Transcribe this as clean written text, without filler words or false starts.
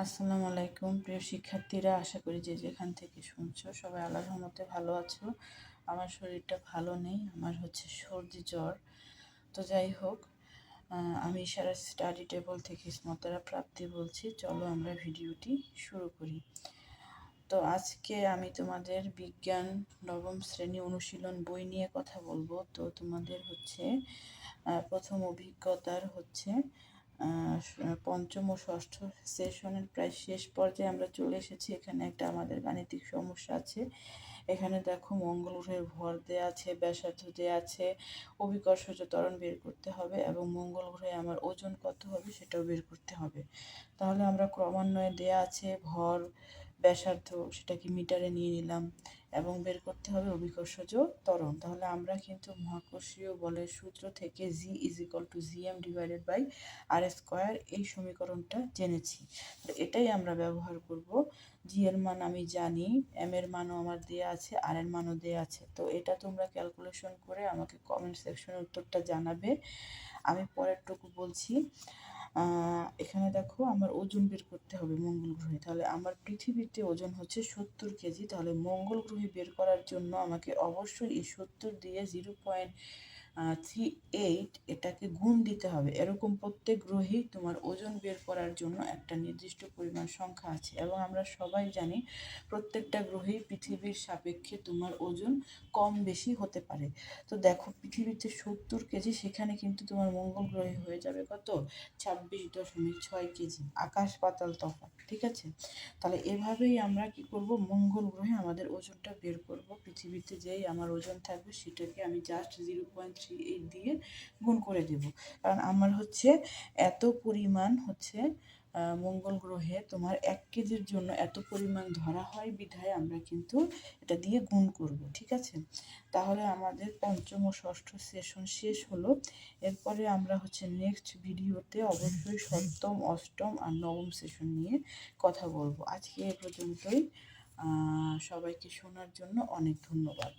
আসসালামু আলাইকুম প্রিয় শিক্ষার্থীরা, আশা করি যে যেখান থেকে শুনছো সবাই আল্লাহর রহমতে ভালো আছো। আমার শরীরটা ভালো নেই, আমার হচ্ছে সর্দি জ্বর। তো যাই হোক, আমি ইশারা স্টাডি টেবল থেকে স্মতারা প্রাপ্তি বলছি। চলো আমরা ভিডিওটি শুরু করি। তো আজকে আমি তোমাদের বিজ্ঞান নবম শ্রেণী অনুশীলন বই নিয়ে কথা বলবো। তো তোমাদের হচ্ছে প্রথম অভিজ্ঞতার হচ্ছে পঞ্চম ও ষষ্ঠ সেশনের প্রায় শেষ পর্যায়ে আমরা চলে এসেছি। এখানে একটা আমাদের গাণিতিক সমস্যা আছে। এখানে দেখো মঙ্গল গ্রহের ভর দেয়া আছে, ব্যাসার্ধ দেয়া আছে, অভিকর্ষজ ত্বরণ বের করতে হবে এবং মঙ্গল গ্রহে আমার ওজন কত হবে সেটাও বের করতে হবে। তাহলে আমরা ক্রমান্বয়ে দেয়া আছে ভর, ব্যাসার্ধ, সেটাকে মিটারে নিয়ে নিলাম এবং বের করতে হবে অভিকর্ষজ ত্বরণ। তাহলে আমরা কিন্তু মহাকর্ষীয় বলের সূত্র থেকে G=GM/R² এই সমীকরণটা জেনেছি। তো এটাই আমরা ব্যবহার করব। জি এর মান আমি জানি, এম এর মানও আমার দেয়া আছে, আর এর মানও দেয়া আছে। তো এটা তোমরা ক্যালকুলেশন করে আমাকে কমেন্ট সেকশনে উত্তরটা জানাবে। আমি পরেরটুকু বলছি। এখানে দেখো আমার ওজন বের করতে হবে মঙ্গল গ্রহে। তাহলে আমার পৃথিবীতে ওজন হচ্ছে 70 কেজি। তাহলে মঙ্গল গ্রহে বের করার জন্য আমাকে অবশ্যই এই 70 দিয়ে 0.38 এটাকে গুণ দিতে হবে। এরকম প্রত্যেক গ্রহেই তোমার ওজন বের করার জন্য একটা নির্দিষ্ট পরিমাণ সংখ্যা আছে এবং আমরা সবাই জানি প্রত্যেকটা গ্রহেই পৃথিবীর সাপেক্ষে তোমার ওজন কম বেশি হতে পারে। তো দেখো পৃথিবীতে 70 কেজি, সেখানে কিন্তু তোমার মঙ্গল গ্রহে হয়ে যাবে কত? 26.6 কেজি। আকাশ পাতাল তফাৎ, ঠিক আছে? তাহলে এভাবেই আমরা কি করব, মঙ্গল গ্রহে আমাদের ওজনটা বের করব। পৃথিবীতে যেই আমার ওজন থাকবে সেটাকে আমি জাস্ট 0.38 দিয়ে গুণ করে দেব। কারণ আমার হচ্ছে এত পরিমাণ হচ্ছে মঙ্গল গ্রহে তোমার 1 কেজির জন্য এত পরিমাণ ধরা হয় বিধায় আমরা কিন্তু এটা দিয়ে গুণ করব, ঠিক আছে? তাহলে আমাদের পঞ্চম ও ষষ্ঠ সেশন শেষ হলো। এরপরে আমরা হচ্ছে নেক্সট ভিডিওতে অবশ্যই সপ্তম, অষ্টম আর নবম সেশন নিয়ে কথা বলবো। আজকে এ পর্যন্তই। সবাইকে শোনার জন্য অনেক ধন্যবাদ।